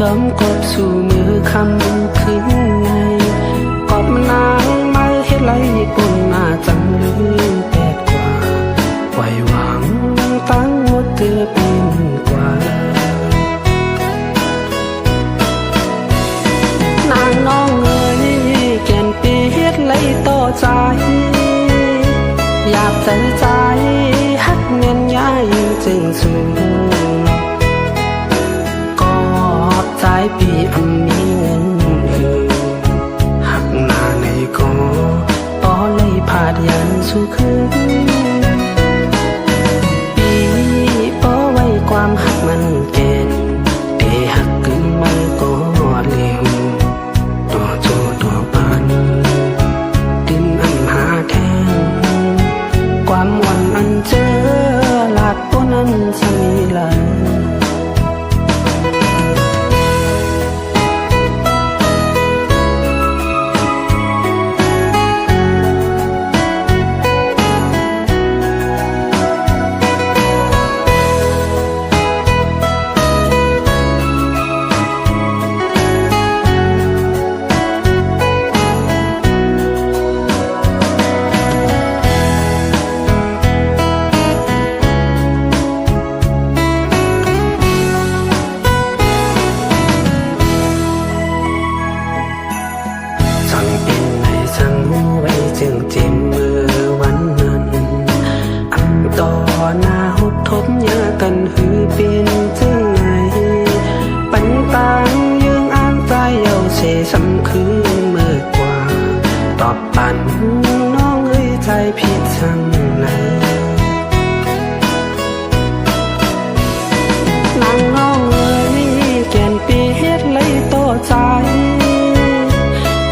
จอมกบสู่มือคำคืนไงกอบนางมาเฮ็ดไรปุ่นมาจังลืมแปดกว่าไหวหวังตั้งหมดเตือเป็นกว่านางน้องเอ๋ยแก่นปีเฮ็ดไรต่อใจอยากใจฮักเงินย้ายจึงสูงปีอันมีเงินหักหน้าในกอปอเลยพาดยันสู่คืนปีปอไว้ความหักมันแก่นเดหักกึ่งมันก็เร็วตัวโจตัวปันดินอันหาแทงความวันอันเจอลาดตัวนั้นสมีลันจึงเจ็บมือวันนั้นต่อหน้าหดทบยากันหือเป็นจึงไงปัญตางยังอ้างใจเยาเสสำคืนเมื่อกว่าตอบปันน้องเอ้ยใจผิดสังไหนนางน้องเอ้ยแก่นปีเฮ็ดเลยต่อใจ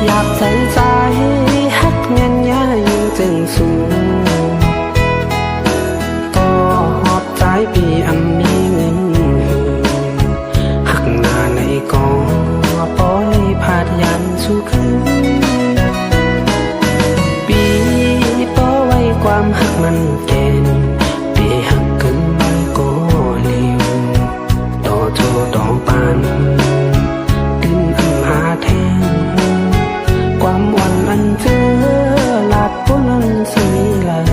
อยากใจฮักเงินย้ายจึงสูงก็หอบใจปีอันมีเงินหักหน้าในกอปอเลยพาดยันสู่คืนปีปอไว้ความหักมันแก่นปีหักขึ้นมันก็เร็วต่อโจต่อปันดินอันหาแทงความวันอันเจอลาดพวกนั้นสมีลัน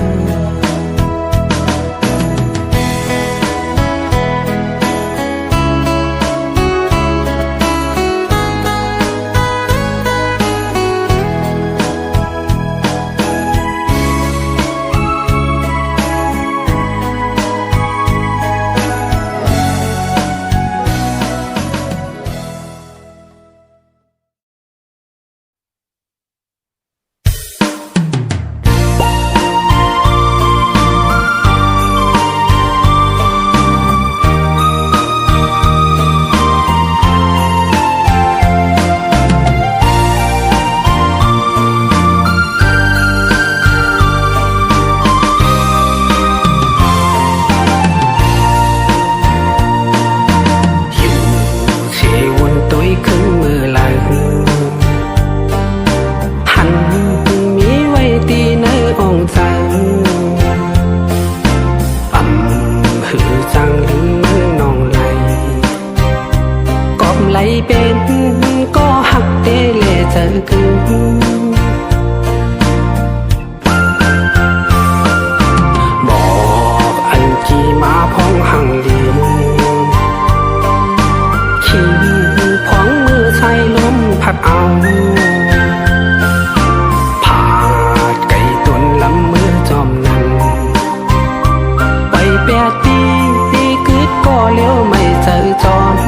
เป็นก็หักเตเลเจอคืนบอกอันกี่มาพ้องหังลีขี่พ้องมือใช้ลมพัดเอาผาดไก่ตุนลำมือจอมนั้นไป8 ปีกึดก็เลี้ยวไม่เจอจอม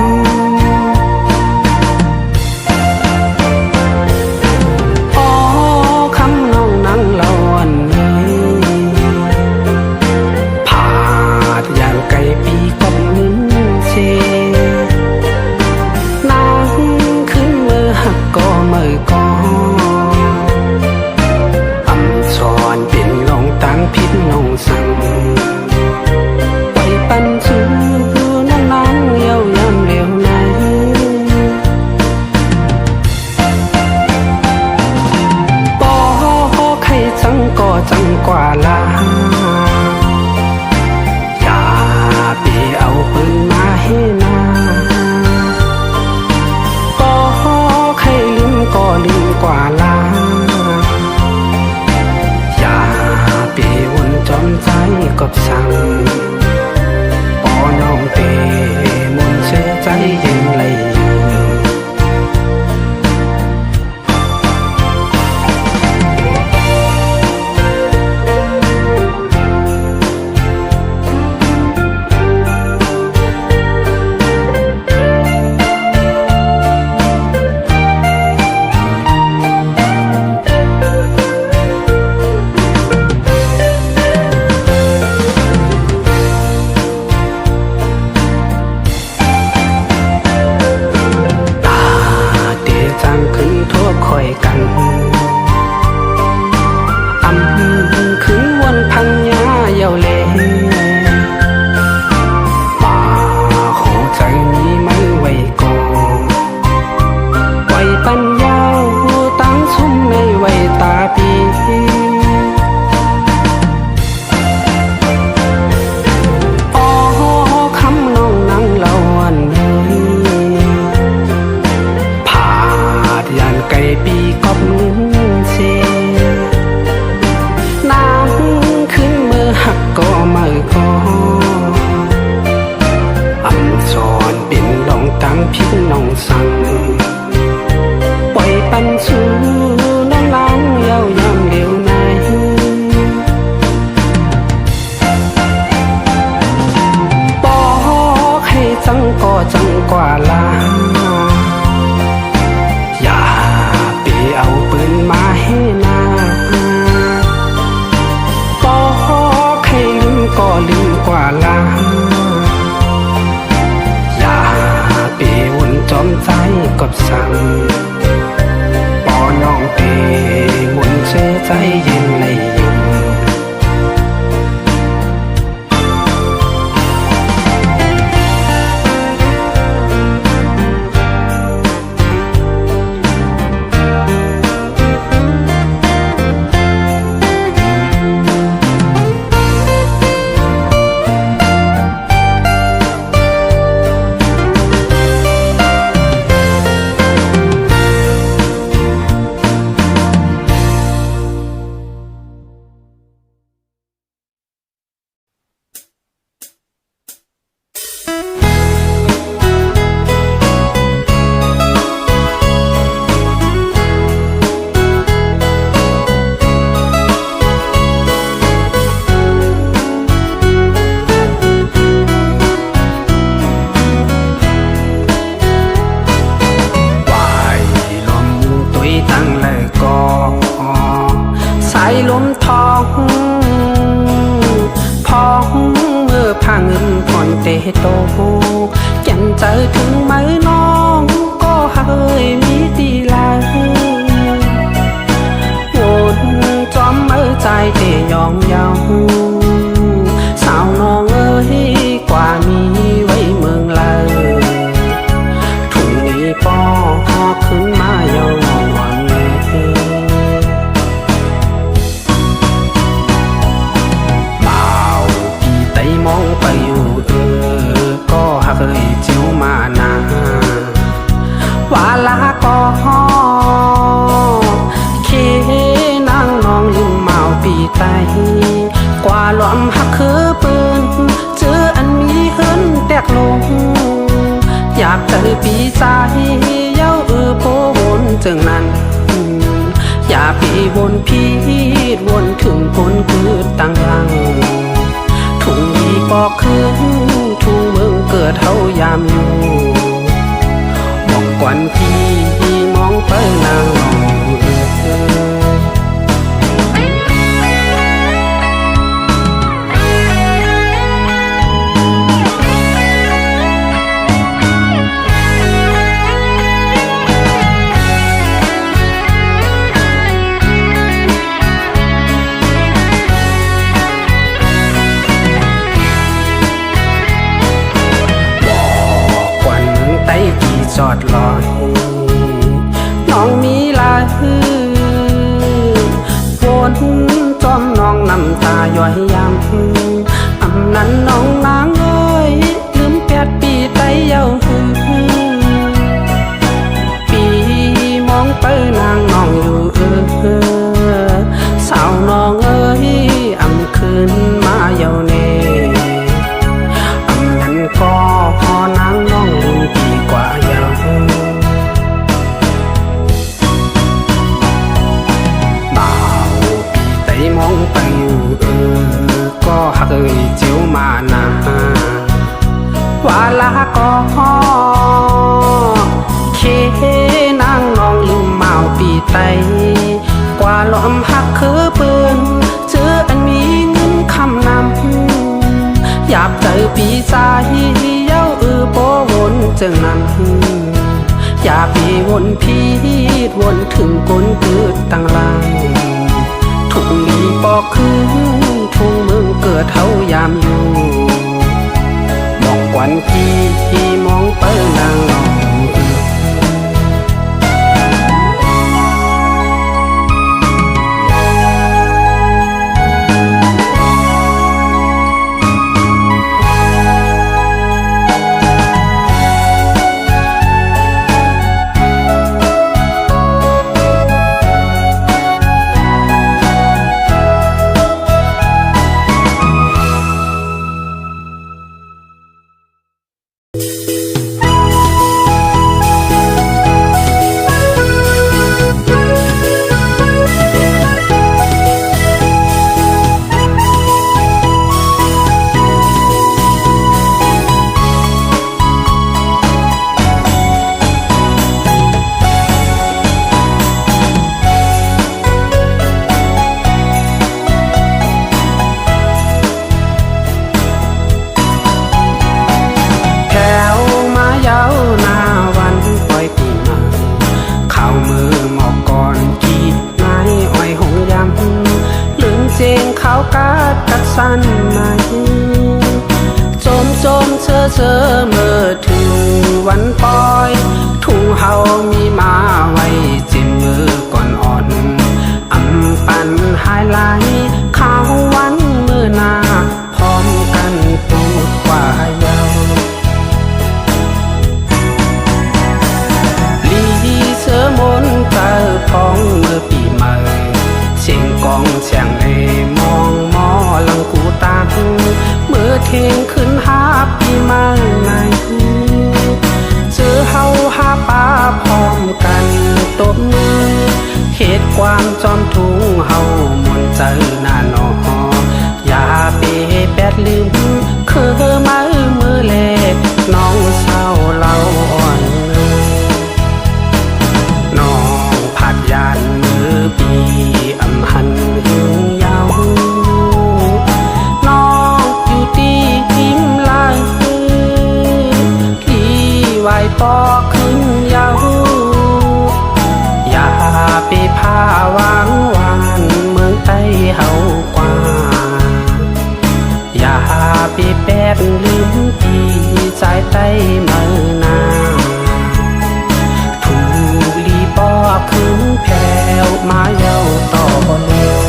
พิษนงสังไปปันชูน้ำน้ำเลี้ยวยำเลี้ยวไหนปอใครจังก็จังกว่าลาอย่าไปเอาปืนมาให้นา กว่าลาอย่าไปวนจอมใจกับสั่งปอน้องเปมนเชื่อใจเย็นในยินลมทองพองเมื่อพาเงินผ่อนเตโตยันเจอถึงไหมน้องก็เฮยมีตีลายวนจอมเมื่อใจเตยองเยาสาวน้องเอ้ยกว่ามีไว้เมืองเลยถุงนี้ปอขึ้นมาเยาวันมองไปอยู่ก็เคยเจียวมานาว่าลาก็เคนางนองลืมเมาปีไตกว่าหลอมหักคือปืนเจออันมีเฮินแตกลงอยากเจอปีใจเย้าโพวนจึงนั้นอย่าปีวนพีดวนถึงคนคือตั้งหลังทุ่งนี้ปอกคืนทุ่งเมืองเกิดเฮายามอยู่บอกกวนพี่มองไปนางนองจอดลอยน้องมีลายวนจอมน้องน้ำตาย่อยยำอำนั้นน้องนางเอ้ยลืม8 ปีไตเย้าปีมองไปนางน้องอยู่สาวน้องเอ้ยอำคืนมาเย้าเน่อำนั้นก็พอนางน้องลืมปีกว่าเย้ามองไปอยู่ก็เคยเจียวมานาว่าลาก็เคนางนองลืมเมาปีไตกว่าหลอมหักคือปืนเจออันมีเงินคำนำอยากเจอปีใจเย้าโปวนจึงนั้นอย่าปีวนพีดวนถึงก้นเกิดตั้งลางทุ่งนี้ปอกคืนทุ่งเมืองเกิดเฮายามอยู่บอกกวนพี่มองไปนางนอง ากาศกัดสั้นไหมโจมเชอเมื่อถึงวันปล่อยทุ่งเฮามีมาไว้จิ้มมือก่อนอ่อนอำปันหายไหลข้าววันมือหน้าพร้อมกันพูดกว่าเยาลีเสือมนเกิดพองเมื่อปีใหม่เสียงกองเสียงเอมองมอลังกูตาเมื่อเที่ยงขึ้นหาปีใหม่ในเจอเฮาหาป้าพร้อมกันตบมือเหตุความจอมทุ่งเฮามนเจอหน้าหนออย่าเปแปดลืมคือมือเล็กน้องเศร้าเล่าอ่อนน้องผัดยานมือปีอำหันหึงยาวน้องอยู่ที่ยิ้มลายที่ไหวปอขึ้นยาวอย่าไปพาวางวานเมืองใต้เฮากว่าอย่าไปแปดลืมปีใจใต้เมืองนาถูกลีปอขึ้นแผ่วมาเย้าต่อเร็ว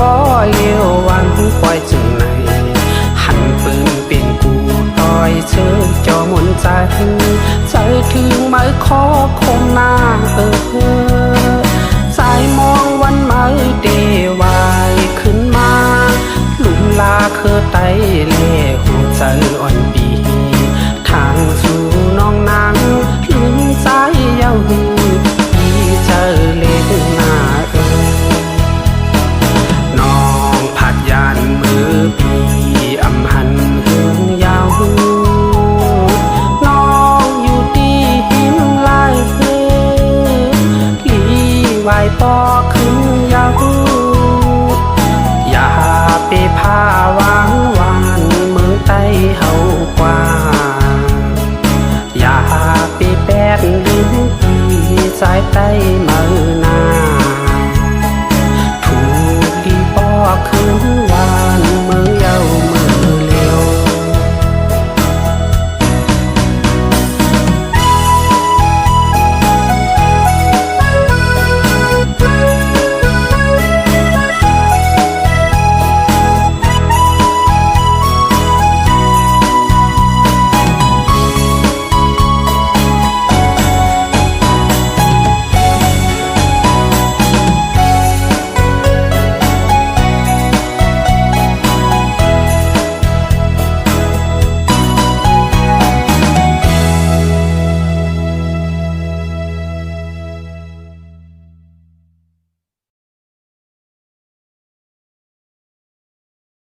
ก็เลี้ยววันปล่อยจึงไหนหันปืนเป็นกูต่อยเชิญจอมนใจใจถึงไม้คอคมหน้าสายมองวันไม้เดวายขึ้นมาหลุมลาเคอไตเล่หัวใจอ่อนปีทางสู่น้องนางลืมใจเย้าหือพี่เจอเล่หน้าผัดยานมือปีอำหันหึงยาวน้องอยู่ที่หิมลายลีไหวปอขึ้นยาวอย่าไปพาวางวานเมืองใต้เฮากว่าอย่าไปแปดลืมปีสายใต้เมืองนา